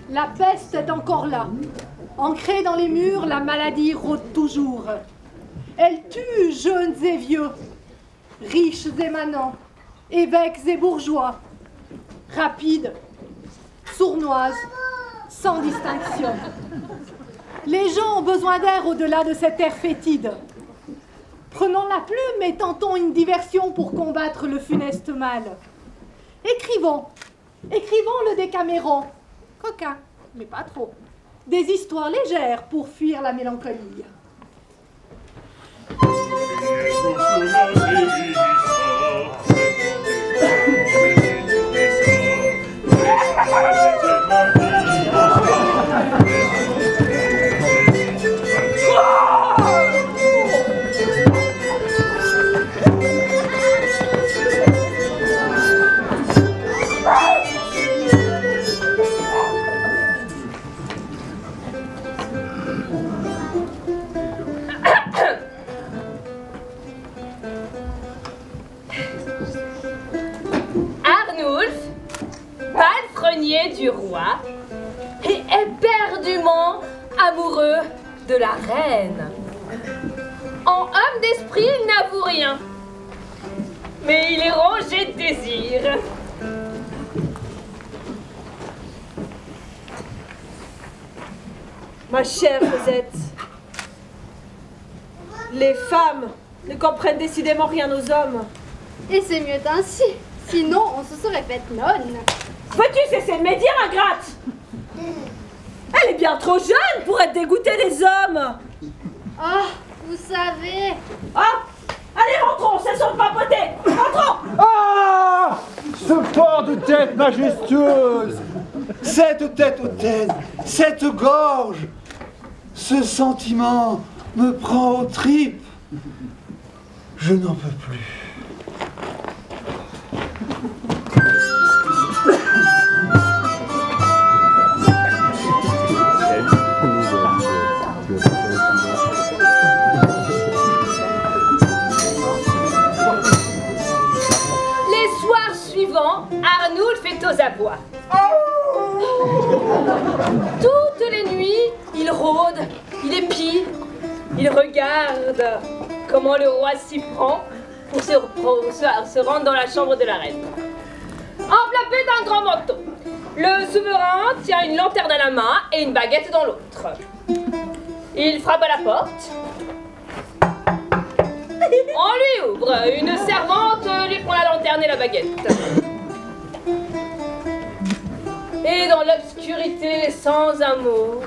La peste est encore là. Ancrée dans les murs, la maladie rôde toujours. Elle tue jeunes et vieux, riches et manants, évêques et bourgeois, rapides, sournoises, sans distinction. Les gens ont besoin d'air au-delà de cet air fétide. Prenons la plume et tentons une diversion pour combattre le funeste mal. Écrivons le Décaméron, coquin, mais pas trop. Des histoires légères pour fuir la mélancolie. Du roi et éperdument amoureux de la reine. En homme d'esprit, il n'avoue rien, mais il est rongé de désir. Ma chère Cosette, les femmes ne comprennent décidément rien aux hommes. Et c'est mieux ainsi, sinon on se serait faite nonne. Peux-tu cesser de médire, ingrate? Elle est bien trop jeune pour être dégoûtée des hommes. Ah, vous savez. Ah, allez, rentrons, cessons de papoter. Rentrons. Ah, ce port de tête majestueuse, cette tête hautaine, cette gorge, ce sentiment me prend aux tripes. Je n'en peux plus. Arnould fait aux abois. Toutes les nuits, il rôde, il épie, il regarde comment le roi s'y prend pour se rendre dans la chambre de la reine. Enveloppé d'un grand manteau, le souverain tient une lanterne à la main et une baguette dans l'autre. Il frappe à la porte. On lui ouvre. Une servante lui prend la lanterne et la baguette. Et dans l'obscurité, sans un mot,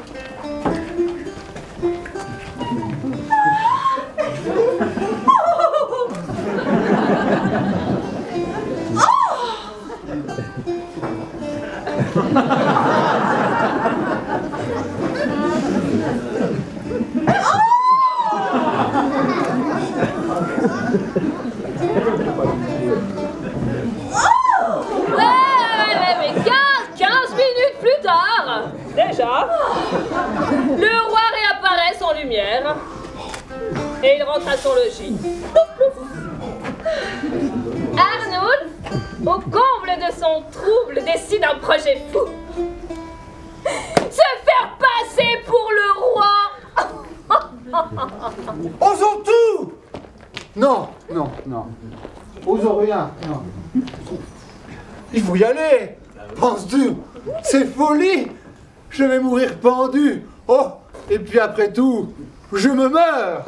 mais 15 minutes plus tard, déjà, le roi réapparaît sans lumière et il rentre à son logis. Arnould, au comble de son trouble projet fou. Se faire passer pour le roi. Osons tout! Non, non, non. Osons rien, non. Il faut y aller. Penses-tu? C'est folie. Je vais mourir pendu. Oh, et puis après tout, je me meurs.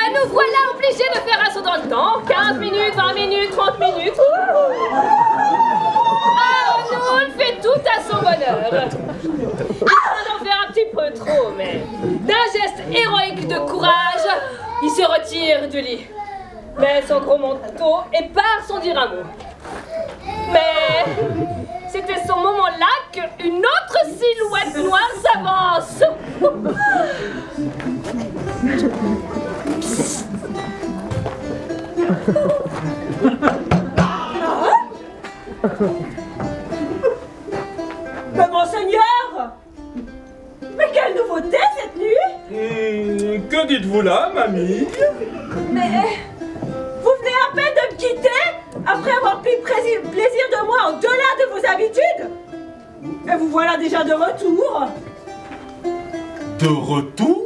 Nous voilà obligés de faire un saut dans le temps. 15 minutes, 20 minutes, 30 minutes. Arnould fait tout à son bonheur. Il en faire un petit peu trop, mais d'un geste héroïque de courage, il se retire du lit, met son gros manteau et part sans dire un mot. Mais c'était ce moment-là qu'une autre silhouette noire s'avance. Mais monseigneur! Mais quelle nouveauté cette nuit! Que dites-vous là, mamie? Mais vous venez à peine de me quitter après avoir pris plaisir de moi au-delà de vos habitudes! Et vous voilà déjà de retour! De retour?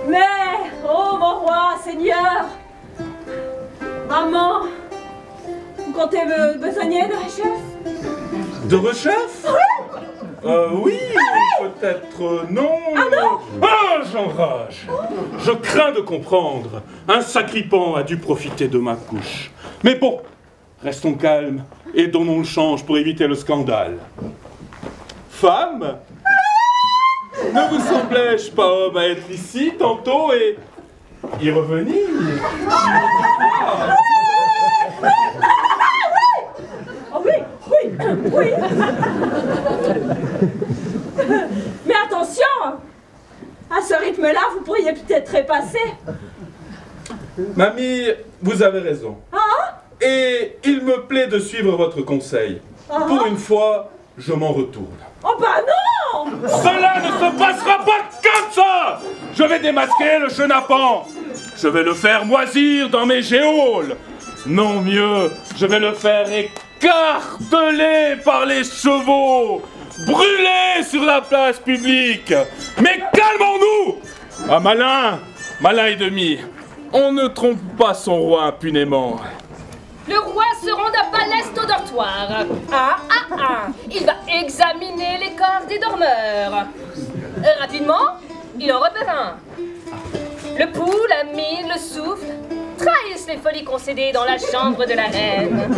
Mais, oh mon roi, seigneur! Maman, vous comptez me besogner de chef? De rechef? Oui, peut-être non. Ah non? Ah, j'enrage. Je crains de comprendre. Un sacripant a dû profiter de ma couche. Mais bon, restons calmes et donnons le change pour éviter le scandale. Femme? Ne vous semblais-je pas homme à être ici tantôt et y revenir? Oh oui, oui, oui! Mais attention! À ce rythme-là, vous pourriez peut-être trépasser. Mamie, vous avez raison. Hein? Et il me plaît de suivre votre conseil. Pour une fois, je m'en retourne. Oh bah non! Cela ne se passera pas comme ça! Je vais démasquer le chenapan. Je vais le faire moisir dans mes géoles. Non mieux, je vais le faire écarteler par les chevaux, brûler sur la place publique. Mais calmons-nous! Ah malin, malin et demi, on ne trompe pas son roi impunément. Le roi se rend à Palest au dortoir. Il va examiner les corps des dormeurs. Rapidement, il en repère un. Le pouls, la mine, le souffle trahissent les folies concédées dans la chambre de la reine.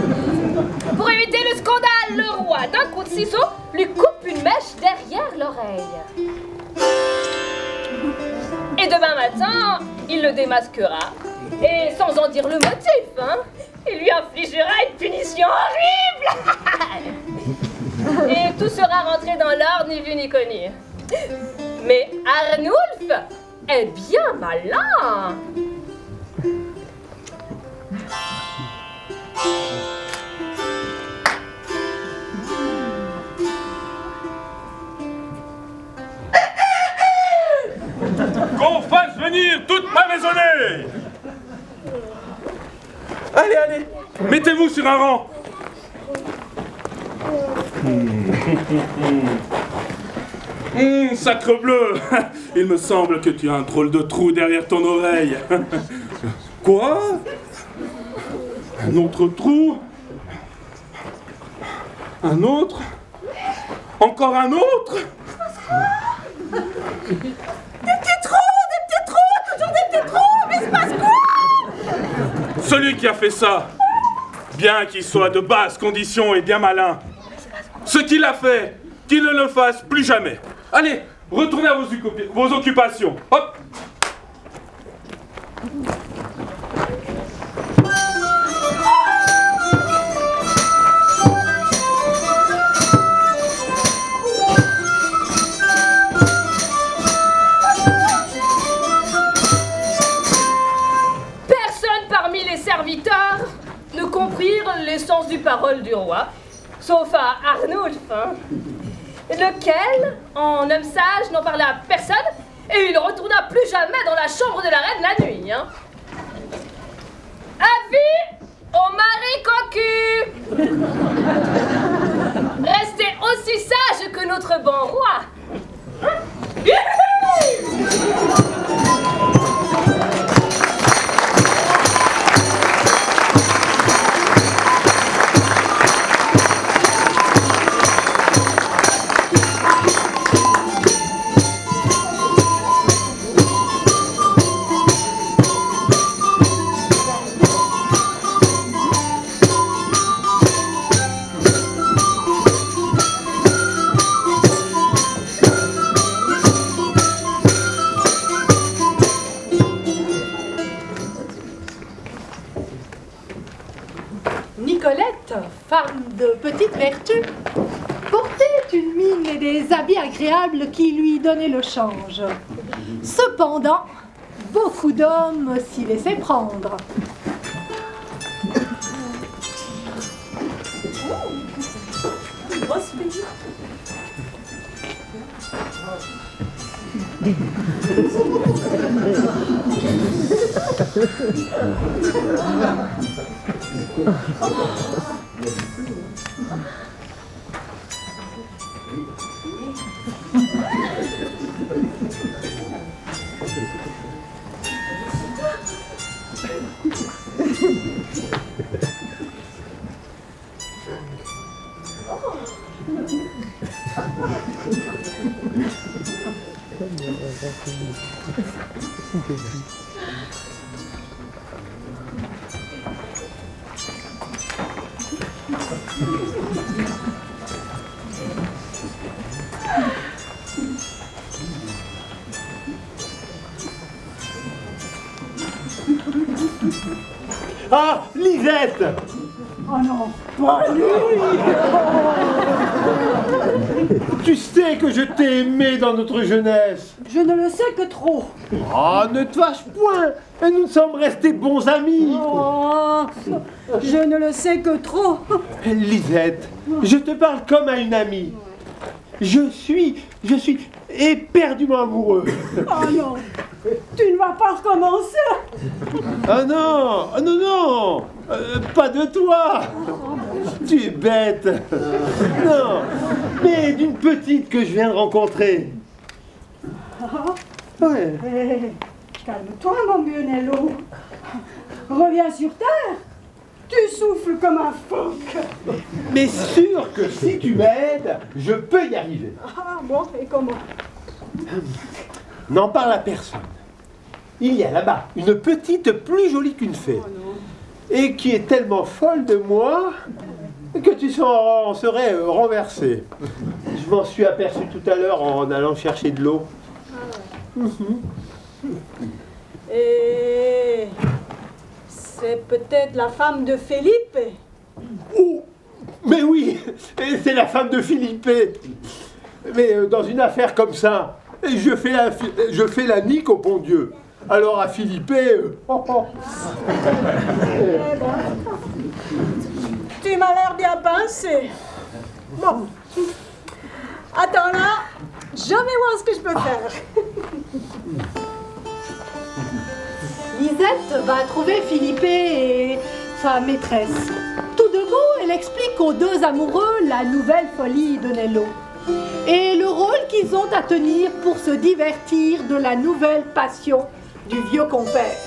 Pour éviter le scandale, le roi, d'un coup de ciseau, lui coupe une mèche derrière l'oreille. Et demain matin, il le démasquera. Et sans en dire le motif, hein, il lui infligera une punition horrible. Et tout sera rentré dans l'ordre, ni vu ni connu. Mais Arnulf est bien malin. Qu'on fasse venir toute ma maisonnée! Allez, allez, mettez-vous sur un rang. Sacrebleu, il me semble que tu as un drôle de trou derrière ton oreille. Quoi? Un autre trou? Un autre? Encore un autre? Des petits trous, toujours des petits trous, mais il se passe quoi? Celui qui a fait ça, bien qu'il soit de basse condition et bien malin, ce qu'il a fait, qu'il ne le fasse plus jamais. Allez, retournez à vos occupations. Hop! sauf à Arnulf, hein, lequel, en homme sage, n'en parlait à personne, et il ne retourna plus jamais dans la chambre de la reine la nuit. Hein. Avis au mari cocu! Restez aussi sage que notre bon roi! Nicolette, femme de petite vertu, portait une mine et des habits agréables qui lui donnaient le change. Cependant, beaucoup d'hommes s'y laissaient prendre. Ah, Lisette! Oh non, pas lui! Tu sais que je t'ai aimé dans notre jeunesse. Je ne le sais que trop. Oh, ne te fâche point. Nous sommes restés bons amis. Oh, je ne le sais que trop. Lisette, je te parle comme à une amie. Je suis éperdument amoureux. Oh non, tu ne vas pas recommencer. Ah non, pas de toi. Tu es bête. Non, mais d'une petite que je viens de rencontrer. Ouais. Calme-toi, mon Bunello. Reviens sur terre. Tu souffles comme un phoque. Mais sûr que si tu m'aides, je peux y arriver. Ah bon, et comment? N'en parle à personne. Il y a là-bas une petite plus jolie qu'une fée. Oh non. Et qui est tellement folle de moi que tu en serais renversé. Je m'en suis aperçu tout à l'heure en allant chercher de l'eau. Ah ouais. Et c'est peut-être la femme de Felipe. Oh, mais oui, c'est la femme de Philippe. Mais dans une affaire comme ça, je fais la nique au bon Dieu. Alors à Philippe... Tu m'as l'air bien pincé. Bon. Attends là, je vais voir ce que je peux faire. Lisette va trouver Philippe et sa maîtresse. Tout de go, elle explique aux deux amoureux la nouvelle folie de Nello et le rôle qu'ils ont à tenir pour se divertir de la nouvelle passion du vieux compère.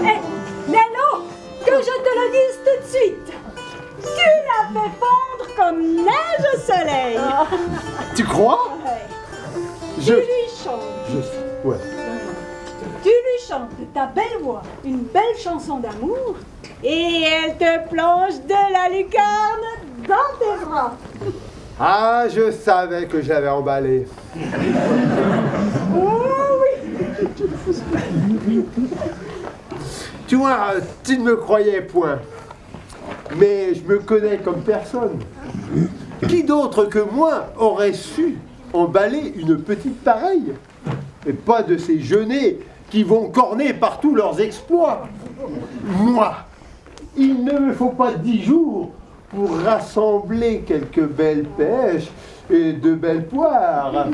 Hé, Nello, que je te le dise tout de suite. Tu l'as fait fondre comme neige au soleil. Tu crois? Ouais. Je... Tu lui chantes. Ouais. Tu lui chantes de ta belle voix une belle chanson d'amour et elle te plonge de la lucarne dans tes bras. Ah, je savais que j'avais emballé. Oh oui. Tu vois, tu ne me croyais point. Mais je me connais comme personne. Qui d'autre que moi aurait su emballer une petite pareille? Et pas de ces jeunets qui vont corner partout leurs exploits. Moi, il ne me faut pas 10 jours pour rassembler quelques belles pêches et de belles poires.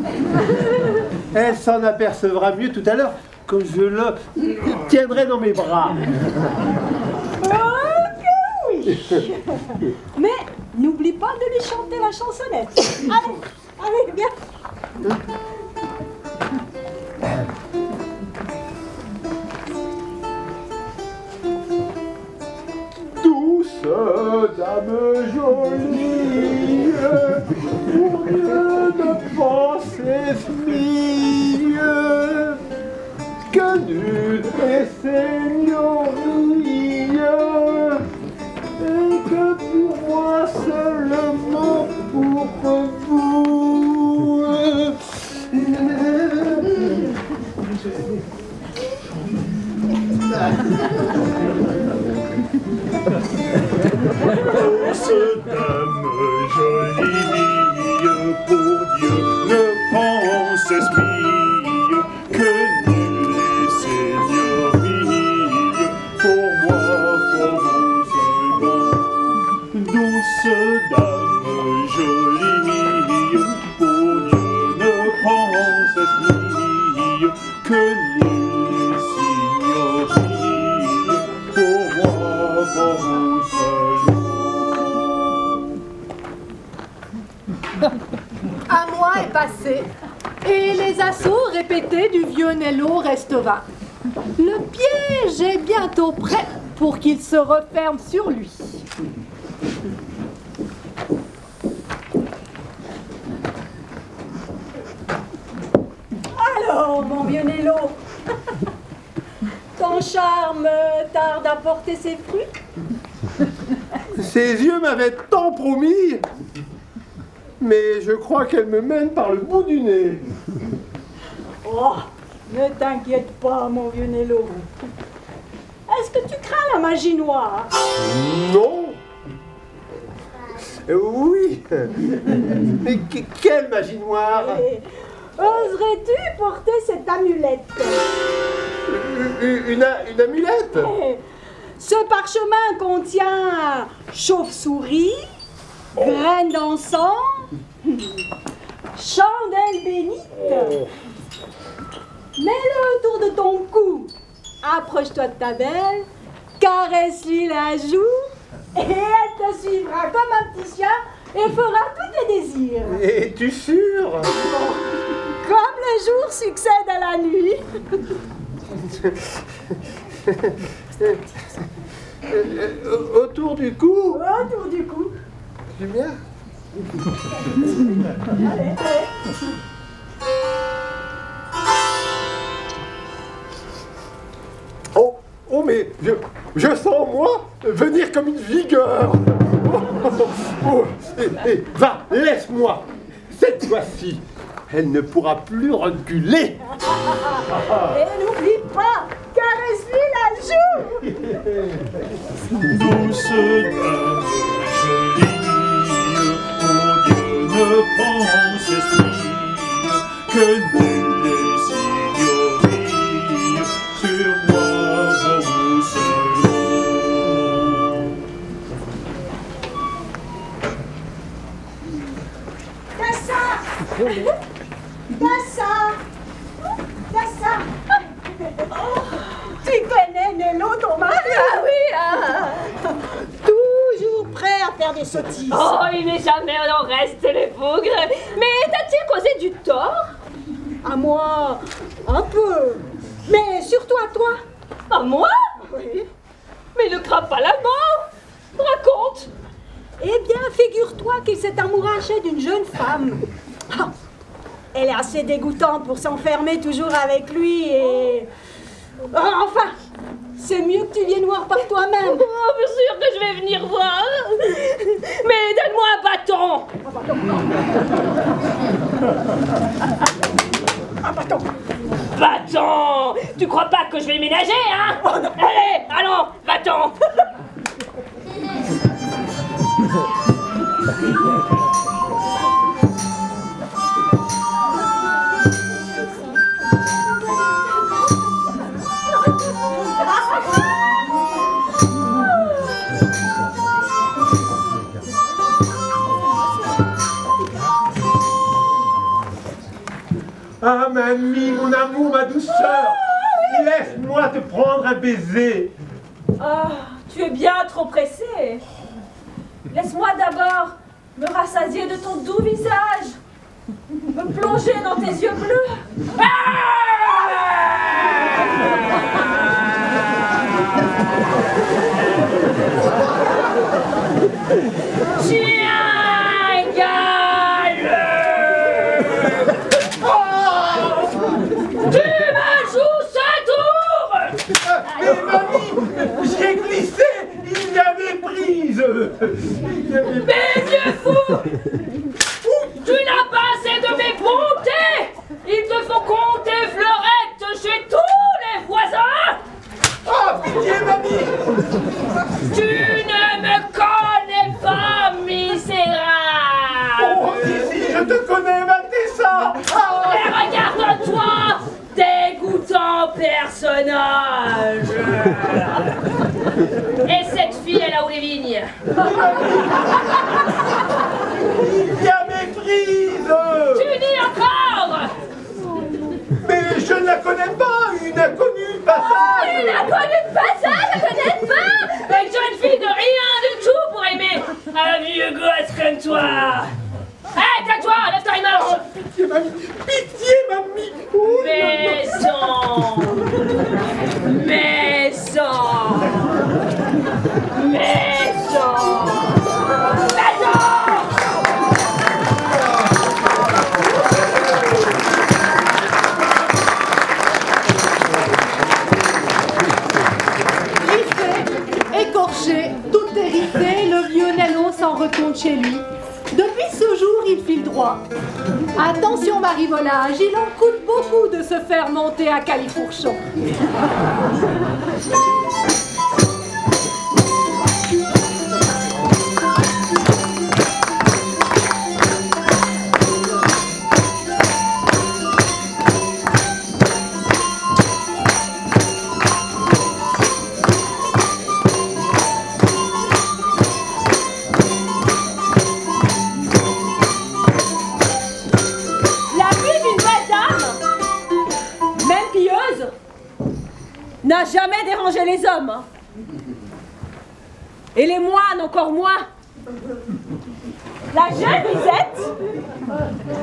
Elle s'en apercevra mieux tout à l'heure quand je le tiendrai dans mes bras. Oh que oui. Mais n'oublie pas de lui chanter la chansonnette. Allez, allez, viens. Douce dame jolie, pour mieux ne penser mieux que nul et seigneurie, et que pour moi seulement pour vous. Douce dame jolie, pour Dieu ne pense mieux que nul et seigneurie, pour moi, pour vous seulement. Douce dame jolie, pour Dieu ne pense mieux que nul et seigneurie, pour moi, pour vous seulement. Un mois est passé, et les assauts répétés du vieux Nello restent vains. Le piège est bientôt prêt pour qu'il se referme sur lui. Alors, mon vieux Nello, ton charme tarde à porter ses fruits? Ses yeux m'avaient tant promis, mais je crois qu'elle me mène par le bout du nez. Oh, ne t'inquiète pas, mon vieux Nello. Est-ce que tu crains la magie noire? Non. Oui. Mais quelle magie noire? Et oserais-tu porter cette amulette? Une amulette? Ce parchemin contient chauve-souris, graines d'encens, chandelle bénite. Mets-le autour de ton cou. Approche-toi de ta belle, caresse-lui la joue, et elle te suivra comme un petit chien et fera tous tes désirs. Es-tu sûr? Comme le jour succède à la nuit. Autour du cou? Autour du cou. C'est bien. Allez, allez. Oh, mais je sens, moi, venir comme une vigueur. Va, laisse-moi. Cette fois-ci, elle ne pourra plus reculer. Et n'oublie pas, caresse-lui la joue. Douce dame jolie, pour Dieu ne pense mieux que nul et seigneurie, sur moi vous seulement. Tassa! Tassa! Tassa! Oh, tu connais Nello, ton mari? Ah oui, Toujours prêt à faire des sottises. Oh, il n'est jamais en reste, les bougres. Mais t'a-t-il causé du tort? À moi, un peu. Mais surtout à toi. À moi? Oui. Mais ne crains pas la mort. Raconte. Eh bien, figure-toi qu'il s'est amouraché d'une jeune femme. Ah, elle est assez dégoûtante pour s'enfermer toujours avec lui et... enfin, c'est mieux que tu viennes voir par toi-même. Oh, bien sûr que je vais venir voir. Mais donne-moi un bâton. Un bâton. Bâton. Tu crois pas que je vais ménager, hein? Oh, non. Allez, allons, bâton. mamie, mon amour, ma douceur. Laisse-moi te prendre un baiser. Ah, tu es bien trop pressé. Laisse-moi d'abord me rassasier de ton doux visage, me plonger dans tes yeux bleus. Tiens, gale! Tu me joues ce tour! Mais mamie, j'ai glissé, il y avait prise. Mais vieux fou! Tu n'as pas assez de mes bontés! Il te faut compter fleurette chez tous les voisins! Oh, pitié, mamie. Tu ne me connais pas, misérable! Oh, si, je te connais, ma Tessa. Et regarde-toi, dégoûtant personnage! Et cette fille, elle a où les vignes? Il y a méprise. Tu dis encore! Mais je ne la connais pas, une inconnue de passage. Une inconnue de passage, je connais pas! Une jeune fille de rien du tout pour aimer un vieux gosse comme toi! Hé, tais-toi, lève-toi et marche! Pitié, mamie. Pitié, mamie. Oh, Maison! Maison! Maison! Maison! Écorché, tout hérissé, le vieux Nello s'en retourne chez lui. Depuis ce jour, il file droit. Attention, marivolage, il en coûte beaucoup de se faire monter à califourchon. n'a jamais dérangé les hommes. Hein. Et les moines encore moins. La jeune Lisette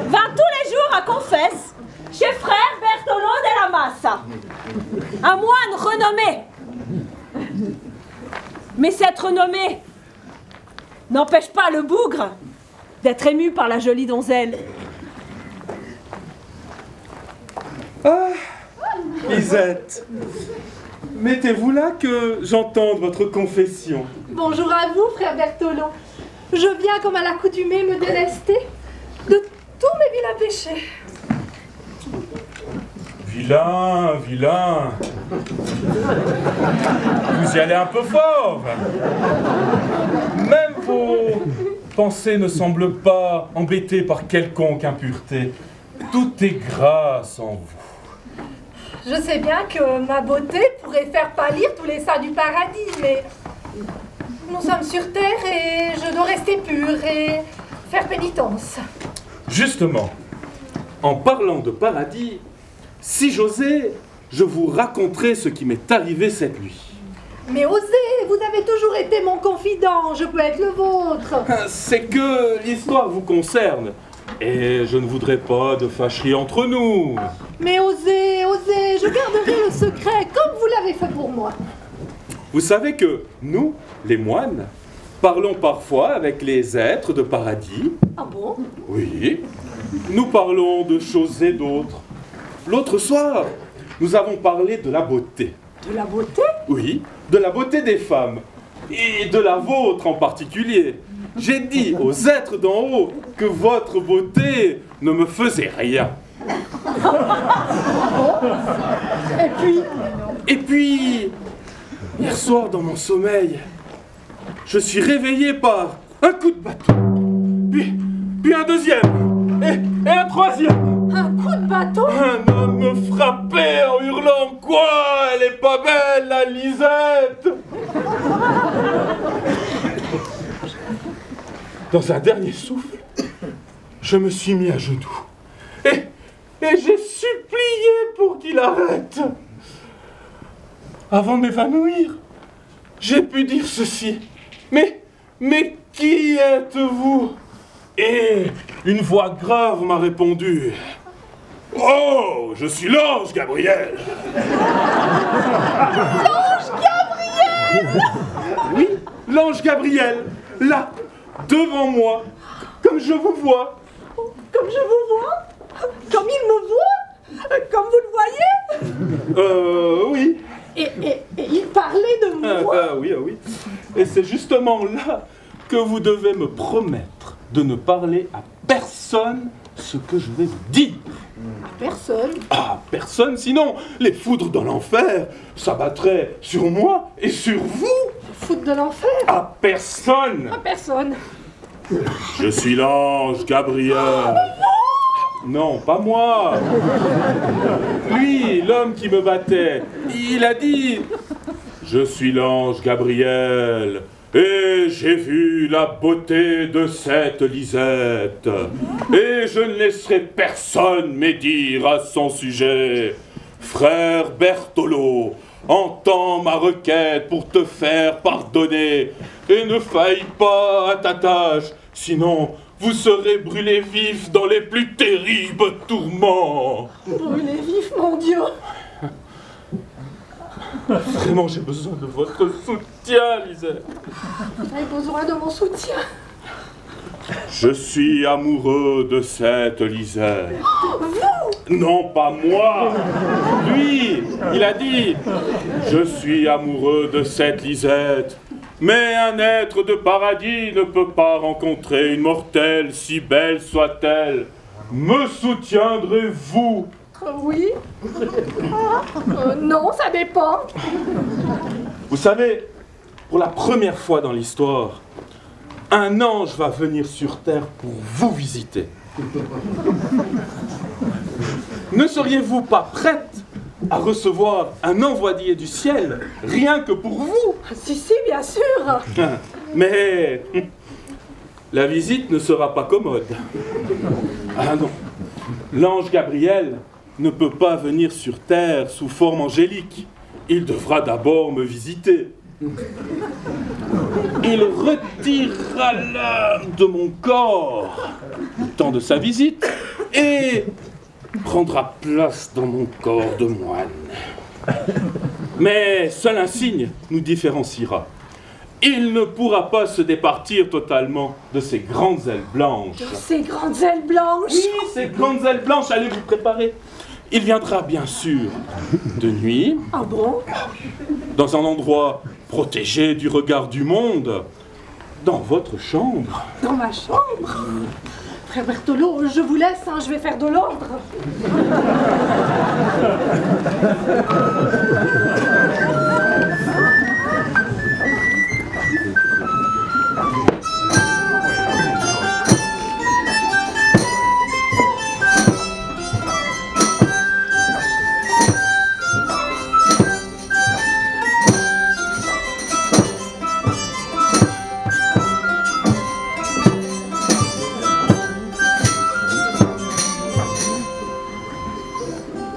va tous les jours à confesse chez frère Bertolo della Massa, un moine renommé. Mais cette renommée n'empêche pas le bougre d'être ému par la jolie donzelle. Ah, Lisette, mettez-vous là que j'entende votre confession. Bonjour à vous, frère Bertolo. Je viens comme à l'accoutumée me délester de tous mes vilains péchés. Vilain, vilain. Vous y allez un peu fort. Même vos pensées ne semblent pas embêtées par quelconque impureté. Tout est grâce en vous. Je sais bien que ma beauté pourrait faire pâlir tous les saints du paradis, mais nous sommes sur terre et je dois rester pure et faire pénitence. Justement, en parlant de paradis, si j'osais, je vous raconterais ce qui m'est arrivé cette nuit. Mais osez, vous avez toujours été mon confident, je peux être le vôtre. C'est que l'histoire vous concerne, et je ne voudrais pas de fâcherie entre nous. Mais osez, osez, je garderai le secret comme vous l'avez fait pour moi. Vous savez que nous, les moines, parlons parfois avec les êtres de paradis. Ah bon? Oui, nous parlons de choses et d'autres. L'autre soir, nous avons parlé de la beauté. De la beauté? Oui, de la beauté des femmes, et de la vôtre en particulier. J'ai dit aux êtres d'en haut que votre beauté ne me faisait rien. Et puis, hier soir dans mon sommeil, je suis réveillé par un coup de bâton, puis un deuxième, et un troisième. Un coup de bâton? Un homme me frappait en hurlant « Quoi? Elle est pas belle, la Lisette !» Dans un dernier souffle, je me suis mis à genoux. Et j'ai supplié l'arrête. Avant de m'évanouir, j'ai pu dire ceci. Mais qui êtes-vous? Et une voix grave m'a répondu. Oh, je suis l'ange Gabriel. L'ange Gabriel! Oui, l'ange Gabriel, là, devant moi, comme je vous vois. Comme je vous vois? Comme il me voit? Comme vous le voyez? Oui. Et il parlait de moi. Oui. Et c'est justement là que vous devez me promettre de ne parler à personne ce que je vais vous dire. Personne. Ah, personne, sinon les foudres de l'enfer s'abattraient sur moi et sur vous. Foudre de l'enfer. À personne. À personne. Je suis l'ange Gabriel. Non, pas moi. Lui, l'homme qui me battait, il a dit « Je suis l'ange Gabriel, et j'ai vu la beauté de cette Lisette, et je ne laisserai personne médire à son sujet. Frère Bertolo, entends ma requête pour te faire pardonner, et ne faille pas à ta tâche, sinon... vous serez brûlés vifs dans les plus terribles tourments. Brûlés vifs, mon Dieu. Vraiment, j'ai besoin de votre soutien, Lisette. Vous avez besoin de mon soutien. Je suis amoureux de cette Lisette. Vous? Non, pas moi. Lui, il a dit « Je suis amoureux de cette Lisette. » Mais un être de paradis ne peut pas rencontrer une mortelle, si belle soit-elle. Me soutiendrez-vous? Oui. Non, ça dépend. Vous savez, pour la première fois dans l'histoire, un ange va venir sur Terre pour vous visiter. Ne seriez-vous pas prête à recevoir un envoyé du ciel, rien que pour vous? Si, bien sûr. Mais la visite ne sera pas commode. Ah non, l'ange Gabriel ne peut pas venir sur Terre sous forme angélique. Il devra d'abord me visiter. Il retirera l'âme de mon corps le temps de sa visite et prendra place dans mon corps de moine. Mais seul un signe nous différenciera. Il ne pourra pas se départir totalement de ses grandes ailes blanches. Ces grandes ailes blanches. Oui, ces grandes ailes blanches, allez vous préparer. Il viendra bien sûr de nuit. Ah bon? Dans un endroit protégé du regard du monde. Dans votre chambre. Dans ma chambre? Frère Bertolo, je vous laisse, hein, je vais faire de l'ordre.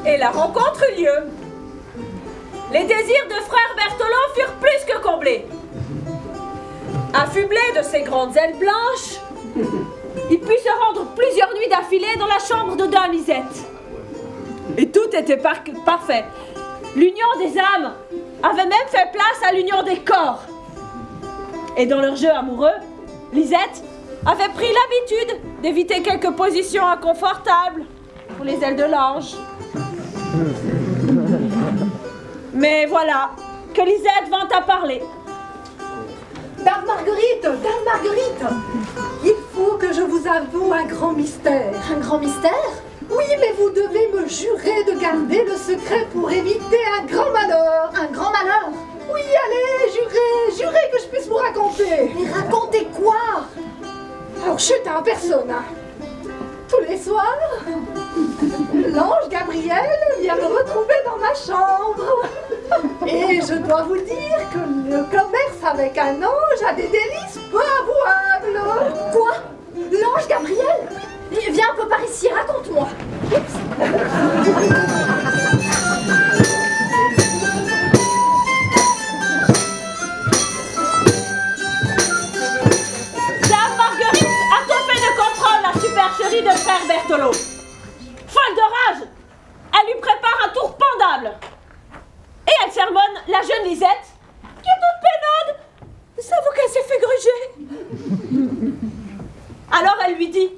Et la rencontre eut lieu. Les désirs de frère Bertolo furent plus que comblés. Affublé de ses grandes ailes blanches, il put se rendre plusieurs nuits d'affilée dans la chambre de Dame Lisette. Et tout était parfait. L'union des âmes avait même fait place à l'union des corps. Et dans leur jeu amoureux, Lisette avait pris l'habitude d'éviter quelques positions inconfortables pour les ailes de l'ange. Mais voilà, que Lisette vint à parler. Dame Marguerite, il faut que je vous avoue un grand mystère. Un grand mystère? Oui, mais vous devez me jurer de garder le secret pour éviter un grand malheur. Un grand malheur? Oui, allez, jurez que je puisse vous raconter. Mais racontez quoi? Alors, chut, en personne, hein. Tous les soirs, l'ange Gabriel vient me retrouver dans ma chambre. Et je dois vous dire que le commerce avec un ange a des délices peu avouables. Quoi? L'ange Gabriel? Viens un peu par ici, raconte-moi. Berthelot. Folle de rage, elle lui prépare un tour pendable. Et elle sermonne la jeune Lisette, qui est toute pénaude. S'avoue qu'elle s'est fait gruger. Alors elle lui dit: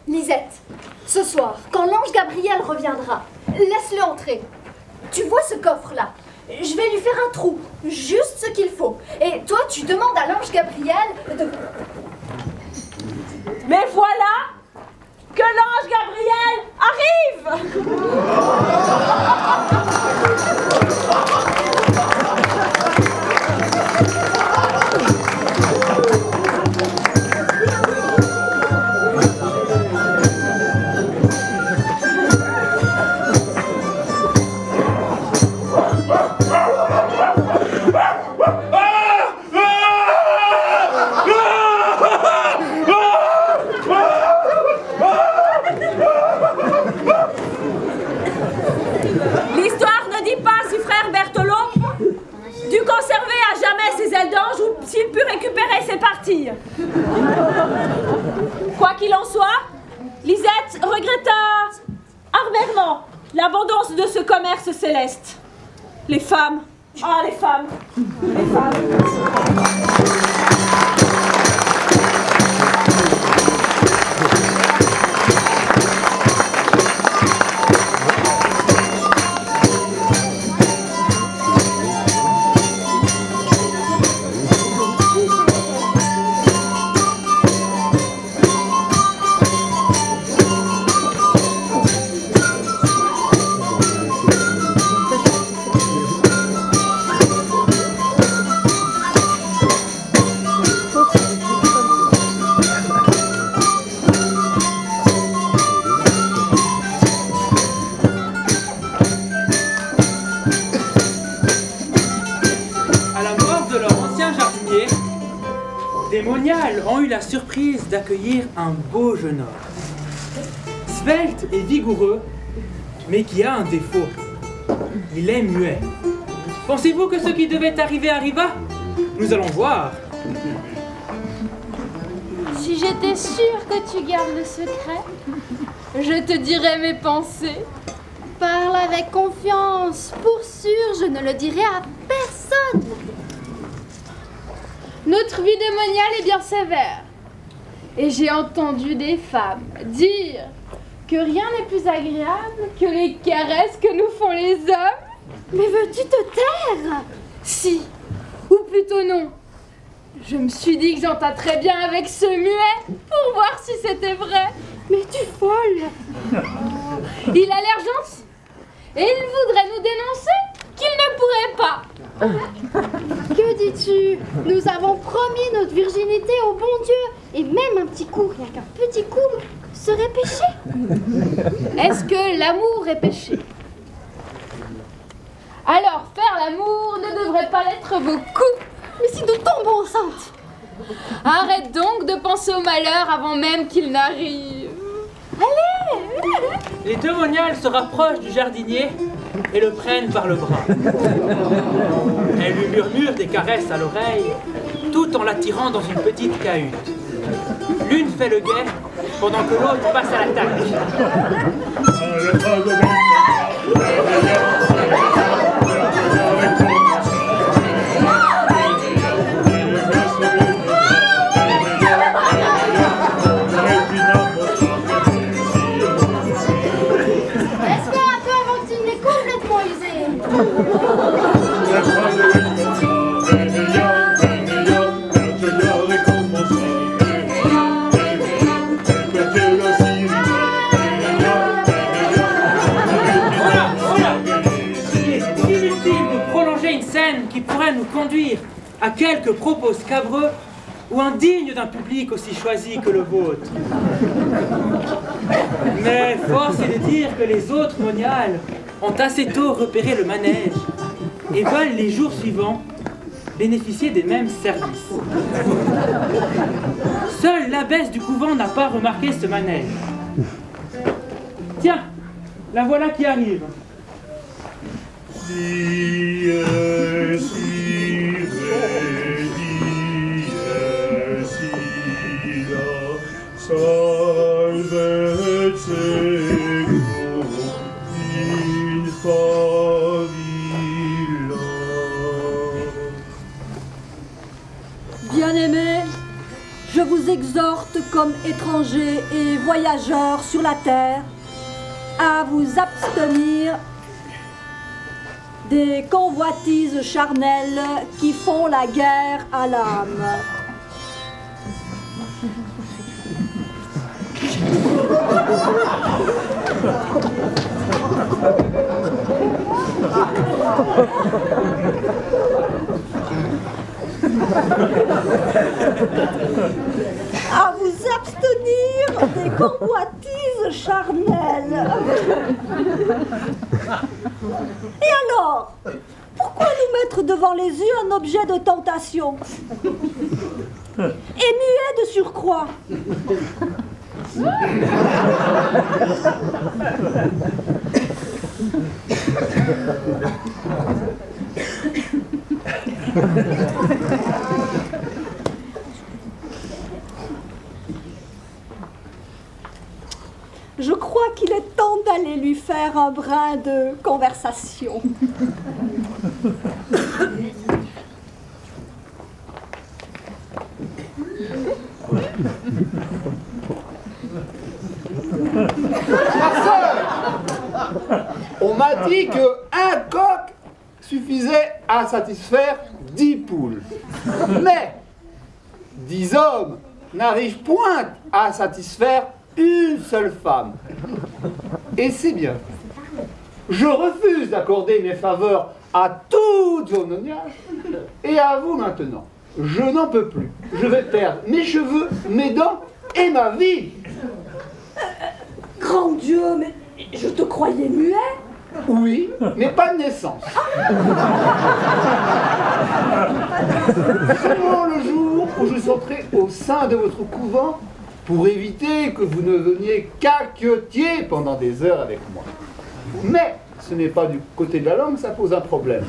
Lisette, ce soir, quand l'ange Gabriel reviendra, laisse-le entrer. Tu vois ce coffre-là? Je vais lui faire un trou, juste ce qu'il faut. Et toi, tu demandes à l'ange Gabriel de... Mais voilà que l'ange Gabriel arrive. L'histoire ne dit pas si frère Berthelot dut conserver à jamais ses ailes d'ange ou s'il put récupérer ses parties. Quoi qu'il en soit, Lisette regretta amèrement l'abondance de ce commerce céleste. Les femmes, ah les femmes, les femmes. Les moniales ont eu la surprise d'accueillir un beau jeune homme. Svelte et vigoureux, mais qui a un défaut. Il est muet. Pensez-vous que ce qui devait arriver arriva? Nous allons voir. Si j'étais sûre que tu gardes le secret, je te dirais mes pensées. Parle avec confiance. Pour sûr, je ne le dirai à personne. Notre vie de moniale est bien sévère. Et j'ai entendu des femmes dire que rien n'est plus agréable que les caresses que nous font les hommes. Mais veux-tu te taire? Si, ou plutôt non. Je me suis dit que j'en tâterais bien avec ce muet pour voir si c'était vrai. Mais tu es folle. Il a l'air gentil. Et il voudrait nous dénoncer qu'il ne pourrait pas. Que dis-tu? Nous avons promis notre virginité au bon Dieu. Et même un petit coup, rien qu'un petit coup, serait péché. Est-ce que l'amour est péché? Alors faire l'amour ne devrait pas l'être beaucoup. Mais si nous tombons enceintes? Arrête donc de penser au malheur avant même qu'il n'arrive. Allez! Les deux moniales se rapprochent du jardinier et le prennent par le bras. Elles lui murmurent des caresses à l'oreille, tout en l'attirant dans une petite cahute. L'une fait le guet, pendant que l'autre passe à l'attaque. Nous conduire à quelques propos scabreux ou indignes d'un public aussi choisi que le vôtre. Mais force est de dire que les autres moniales ont assez tôt repéré le manège et veulent les jours suivants bénéficier des mêmes services. Seule l'abbesse du couvent n'a pas remarqué ce manège. Tiens, la voilà qui arrive. Salve bien-aimés, je vous exhorte comme étrangers et voyageurs sur la terre à vous abstenir des convoitises charnelles qui font la guerre à l'âme. À vous abstenir des convoitises charnelles. Et alors, pourquoi nous mettre devant les yeux un objet de tentation? Et muet de surcroît. Je crois qu'il est temps d'aller lui faire un brin de conversation. On m'a dit qu'un coq suffisait à satisfaire 10 poules. Mais 10 hommes n'arrivent point à satisfaire une seule femme. Et c'est bien. Je refuse d'accorder mes faveurs à toutes vos noniages et à vous maintenant. Je n'en peux plus. Je vais perdre mes cheveux, mes dents et ma vie. Grand Dieu, mais je te croyais muet. Oui, mais pas de naissance. Seulement le jour où je sortirai au sein de votre couvent pour éviter que vous ne veniez caquetier pendant des heures avec moi. Mais ce n'est pas du côté de la langue, ça pose un problème.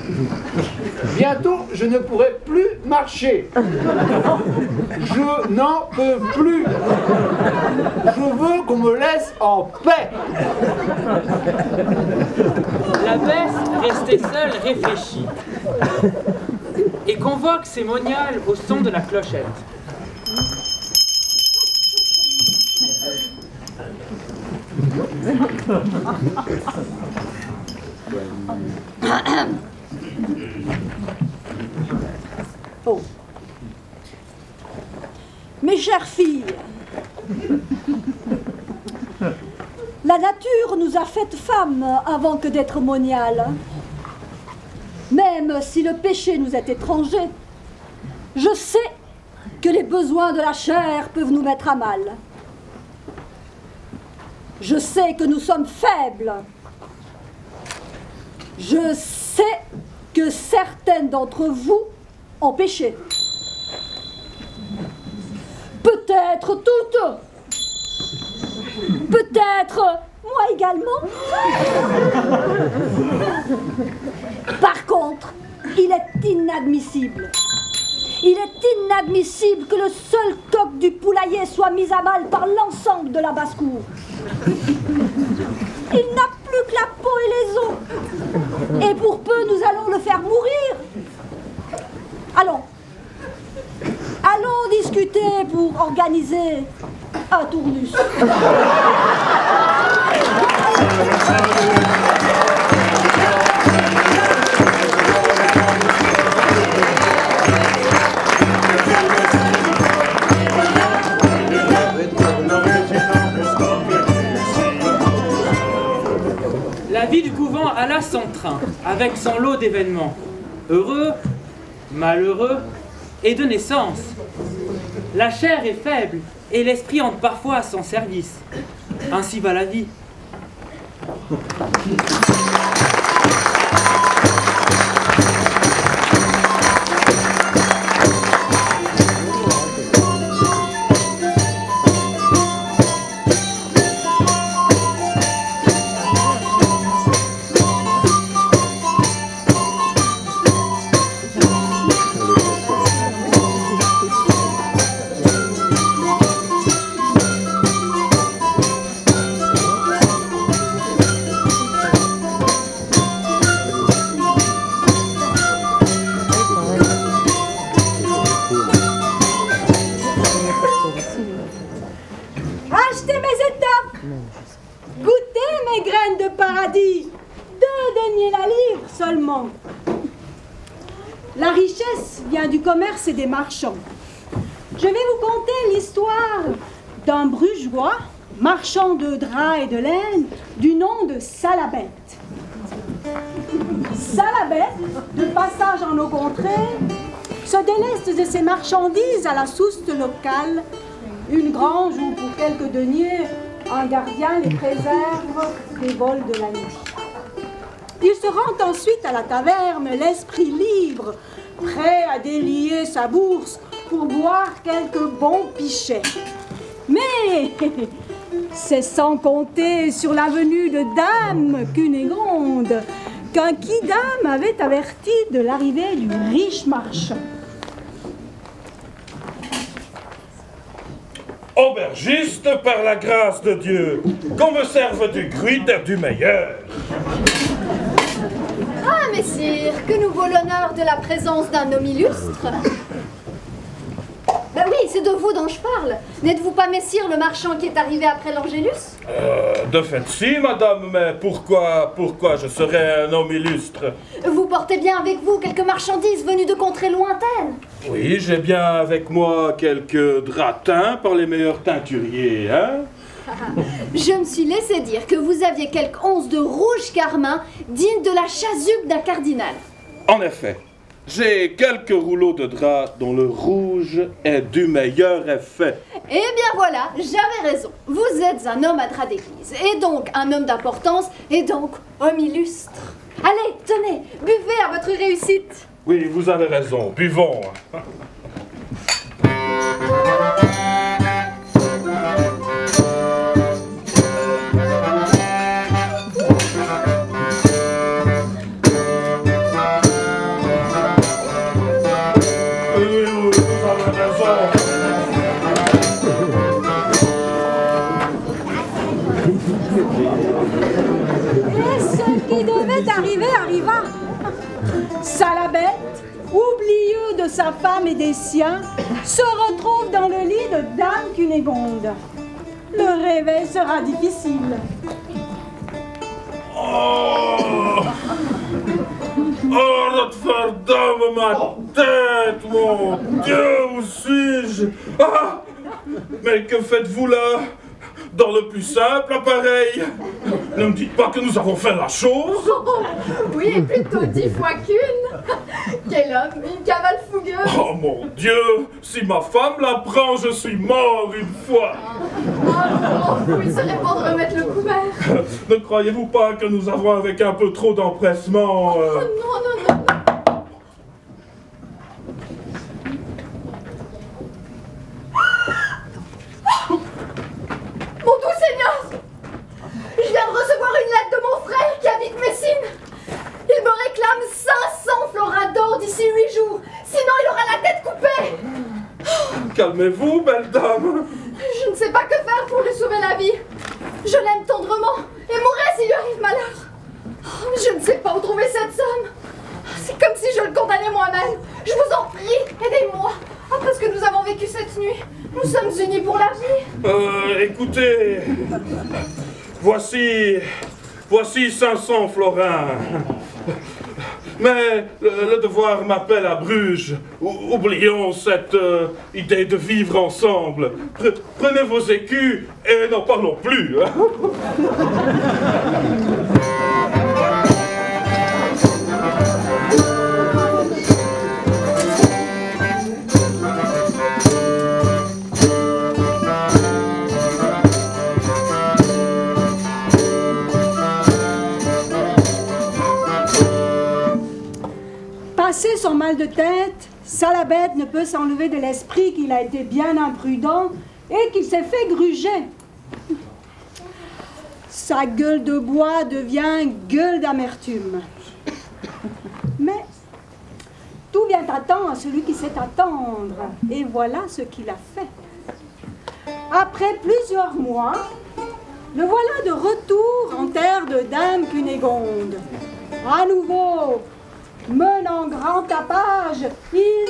Bientôt, je ne pourrai plus marcher. Je n'en peux plus. Je veux qu'on me laisse en paix. L'abbesse, restée seule, réfléchit et convoque ses moniales au son de la clochette. Oh. Mes chères filles, la nature nous a faites femmes avant que d'être moniales. Même si le péché nous est étranger, je sais que les besoins de la chair peuvent nous mettre à mal. Je sais que nous sommes faibles. Je sais que certaines d'entre vous ont péché. Peut-être toutes. Peut-être moi également. Par contre, il est inadmissible. Il est inadmissible que le seul coq du poulailler soit mis à mal par l'ensemble de la basse-cour. Il n'a plus que la peau et les os. Et pour peu, nous allons le faire mourir. Allons. Allons discuter pour organiser un tournus. La vie du couvent alla son train, avec son lot d'événements, heureux, malheureux et de naissance. La chair est faible et l'esprit entre parfois à son service. Ainsi va la vie. reine de paradis, 2 deniers la livre seulement. La richesse vient du commerce et des marchands. Je vais vous conter l'histoire d'un brugeois, marchand de draps et de laine, du nom de Salabette. Salabette, de passage en nos contrées, se déleste de ses marchandises à la souste locale, une grange où, pour quelques deniers, un gardien les préserve des vols de la nuit. Il se rend ensuite à la taverne, l'esprit libre, prêt à délier sa bourse pour boire quelques bons pichets. Mais c'est sans compter sur la venue de Dame Cunégonde qu'un quidam avait averti de l'arrivée du riche marchand. Aubergiste, par la grâce de Dieu, qu'on me serve du gruit et du meilleur. Ah, messire, que nous vaut l'honneur de la présence d'un homme illustre. Ben oui, c'est de vous dont je parle. N'êtes-vous pas messire le marchand qui est arrivé après l'Angélus? De fait si, madame, mais pourquoi je serais un homme illustre? Vous portez bien avec vous quelques marchandises venues de contrées lointaines. Oui, j'ai bien avec moi quelques draps teints par les meilleurs teinturiers, hein? Je me suis laissé dire que vous aviez quelques onces de rouge carmin dignes de la chasuble d'un cardinal. En effet, j'ai quelques rouleaux de drap dont le rouge est du meilleur effet. Eh bien voilà, j'avais raison. Vous êtes un homme à drap d'église, et donc un homme d'importance, et donc homme illustre. Allez, tenez, buvez à votre réussite. Oui, vous avez raison, buvons. Et ce qui devait arriver arriva. Salabette, oublieux de sa femme et des siens, se retrouve dans le lit de Dame Cunégonde. Le réveil sera difficile. Oh, notre dame, ma tête, mon Dieu, où suis-je? Ah, mais que faites-vous là? Dans le plus simple appareil. Ne me dites pas que nous avons fait la chose. Oui, plutôt 10 fois qu'une. Quel homme, une cavale fougueuse. Oh mon Dieu, si ma femme l'apprend, je suis mort une fois. Oh, il serait bon de remettre le couvert. Ne croyez-vous pas que nous avons avec un peu trop d'empressement Oh non, non, non. Mon doux Seigneur, je viens de recevoir une lettre de mon frère qui habite Messine. Il me réclame 500 florins d'or d'ici 8 jours, sinon il aura la tête coupée. Calmez-vous, belle dame. Je ne sais pas que faire pour lui sauver la vie. Je l'aime tendrement et mourrai s'il lui arrive malheur. Je ne sais pas où trouver cette somme. C'est comme si je le condamnais moi-même. Je vous en prie, aidez-moi. Après ce que nous avons vécu cette nuit, nous sommes unis pour la vie. Écoutez, voici 500 florins. Mais le devoir m'appelle à Bruges. Oublions cette idée de vivre ensemble. Prenez vos écus et n'en parlons plus. Hein. Passé son mal de tête, Salabette ne peut s'enlever de l'esprit qu'il a été bien imprudent et qu'il s'est fait gruger. Sa gueule de bois devient gueule d'amertume. Mais tout vient à temps à celui qui sait attendre. Et voilà ce qu'il a fait. Après plusieurs mois, le voilà de retour en terre de Dame Cunégonde. À nouveau, menant grand tapage, il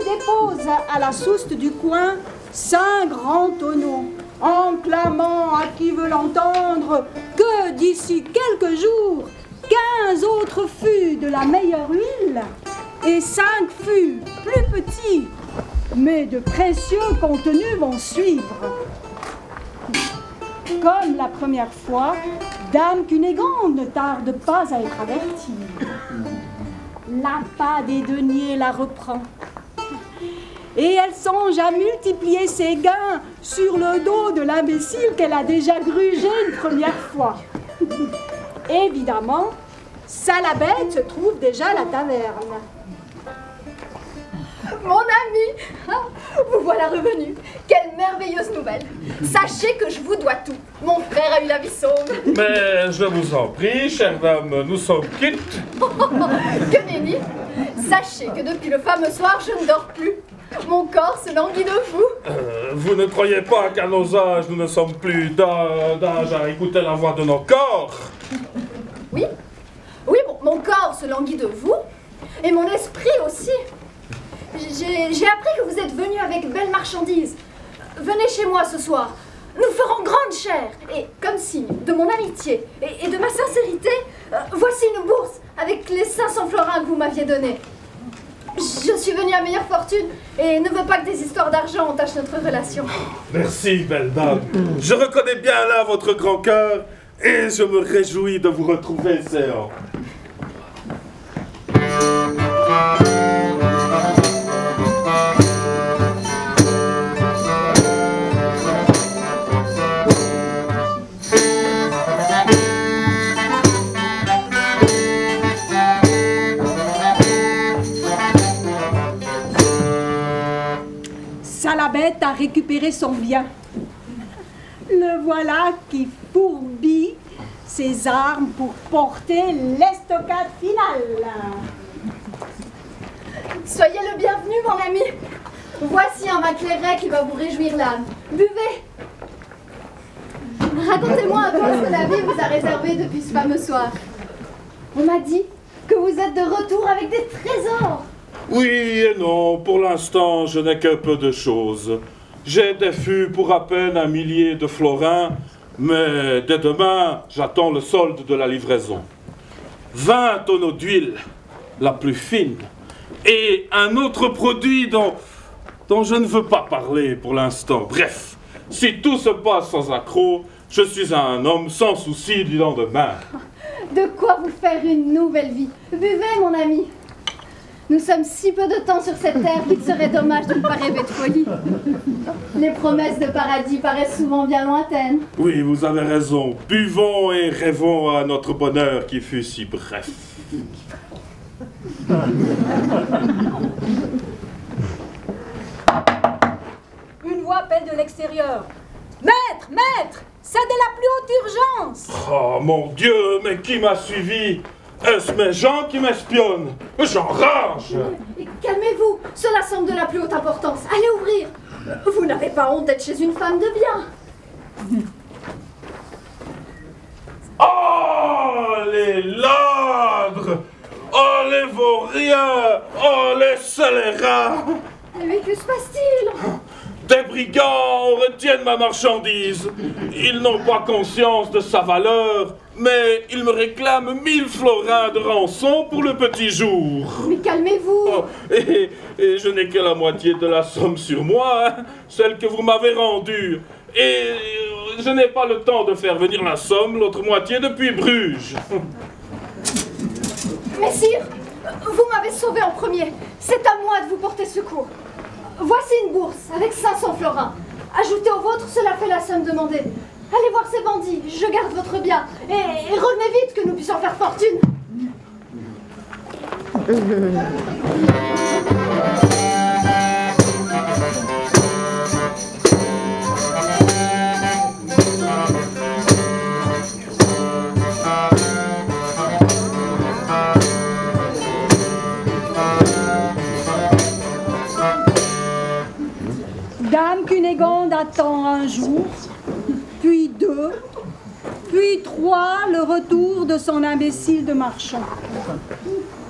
dépose à la souste du coin 5 grands tonneaux, en clamant à qui veut l'entendre que d'ici quelques jours, 15 autres fûts de la meilleure huile et 5 fûts plus petits, mais de précieux contenus vont suivre. Comme la première fois, Dame Cunégonde ne tarde pas à être avertie. L'appât des deniers la reprend. Et elle songe à multiplier ses gains sur le dos de l'imbécile qu'elle a déjà grugé une première fois. Évidemment, Salabette se trouve déjà à la taverne. Mon ami, vous voilà revenu. Quelle merveilleuse nouvelle. Sachez que je vous dois tout. Mon frère a eu la vie sauve. Mais je vous en prie, chère dame, nous sommes quittes. Que nenni. Sachez que depuis le fameux soir, je ne dors plus. Mon corps se languit de vous. Vous ne croyez pas qu'à nos âges, nous ne sommes plus d'âge à écouter la voix de nos corps? Oui, mon corps se languit de vous, et mon esprit aussi. J'ai appris que vous êtes venu avec belle marchandise. Venez chez moi ce soir. Nous ferons grande chère. Et comme signe de mon amitié et de ma sincérité, voici une bourse avec les 500 florins que vous m'aviez donnés. Je suis venue à meilleure fortune et ne veux pas que des histoires d'argent entachent notre relation. Merci, belle dame. Je reconnais bien là votre grand cœur et je me réjouis de vous retrouver, Zéan. Salabette a récupéré son bien. Le voilà qui fourbit ses armes pour porter l'estocade finale. Soyez le bienvenu, mon ami. Voici un vin clairet qui va vous réjouir l'âme. Buvez. Racontez-moi un peu ce que la vie vous a réservé depuis ce fameux soir. On m'a dit que vous êtes de retour avec des trésors. Oui et non, pour l'instant, je n'ai que peu de choses. J'ai des fûts pour à peine 1 millier de florins, mais dès demain, j'attends le solde de la livraison. 20 tonneaux d'huile, la plus fine, et un autre produit dont je ne veux pas parler pour l'instant. Bref, si tout se passe sans accroc, je suis un homme sans souci du lendemain. De quoi vous faire une nouvelle vie. Buvez, mon ami. Nous sommes si peu de temps sur cette terre qu'il serait dommage de ne pas rêver de folie. Les promesses de paradis paraissent souvent bien lointaines. Oui, vous avez raison. Buvons et rêvons à notre bonheur qui fut si bref. Une voix appelle de l'extérieur. Maître, maître, c'est de la plus haute urgence. Oh mon Dieu, mais qui m'a suivi? Est-ce mes gens qui m'espionnent? J'enrage! Calmez-vous, cela semble de la plus haute importance. Allez ouvrir. Vous n'avez pas honte d'être chez une femme de bien. Oh, les ladres! Oh, les vauriens! Oh, les scélérats! Mais que se passe-t-il? Des brigands retiennent ma marchandise. Ils n'ont pas conscience de sa valeur, mais ils me réclament 1000 florins de rançon pour le petit jour. Mais calmez-vous. Oh, et je n'ai que la moitié de la somme sur moi, hein, celle que vous m'avez rendue. Et je n'ai pas le temps de faire venir la somme, l'autre moitié, depuis Bruges. Messire, vous m'avez sauvé en premier. C'est à moi de vous porter secours. Voici une bourse avec 500 florins. Ajoutez au vôtre, cela fait la somme demandée. Allez voir ces bandits, je garde votre bien. Et revenez vite que nous puissions faire fortune. Dame Cunégonde attend un jour, puis 2, puis 3, le retour de son imbécile de marchand.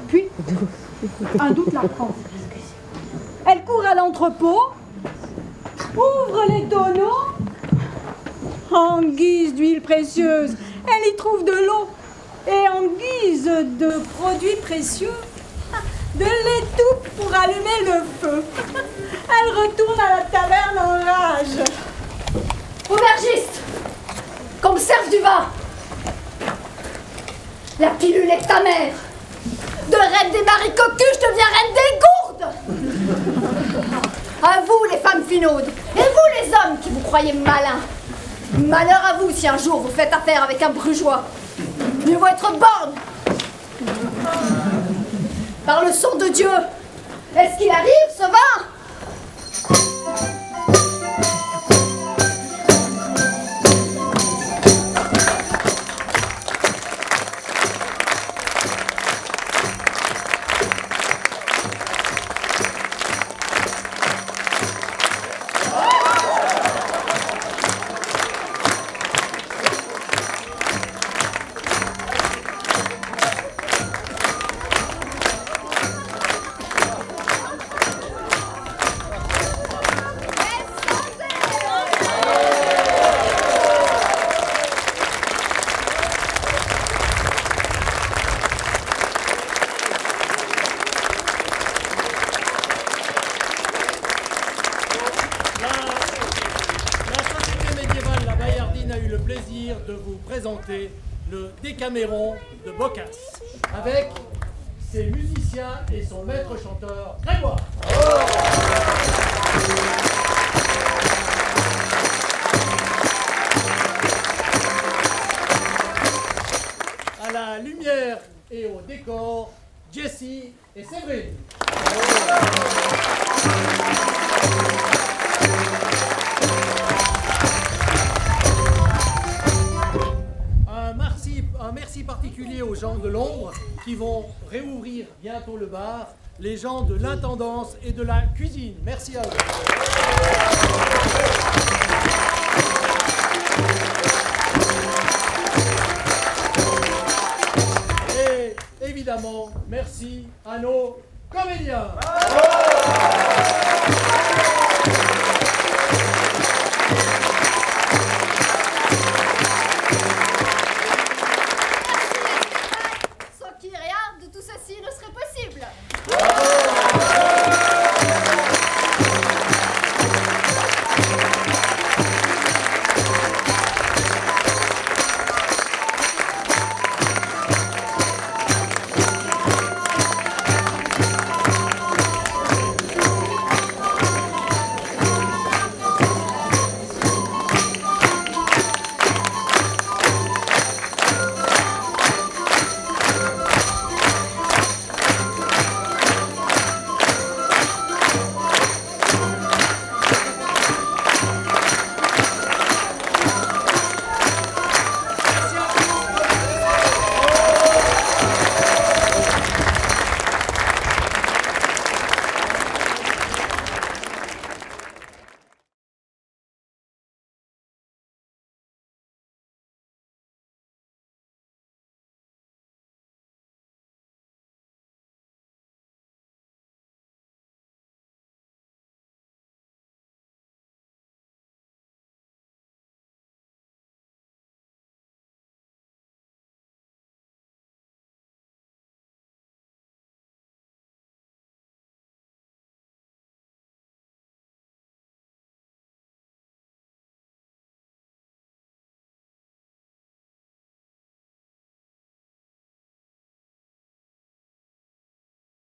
Puis, un doute la prend. Elle court à l'entrepôt, ouvre les tonneaux. En guise d'huile précieuse, elle y trouve de l'eau. Et en guise de produits précieux, de l'étoupe pour allumer le feu. Elle retourne à la taverne en rage. Aubergiste, qu'on me serve du vin. La pilule est ta mère. De reine des maris cocus, je deviens reine des gourdes. À vous, les femmes finaudes, et vous, les hommes qui vous croyez malins. Malheur à vous si un jour vous faites affaire avec un brugeois. Mieux vaut être borgne. Par le sang de Dieu, est-ce qu'il arrive, ce vin? Le Décaméron de Boccace, avec ses musiciens et son maître chanteur Grégoire. À la lumière et au décor, Jessie et Séverine. Un merci particulier aux gens de l'ombre qui vont réouvrir bientôt le bar, les gens de l'intendance et de la cuisine. Merci à eux. Et évidemment, merci à nos comédiens.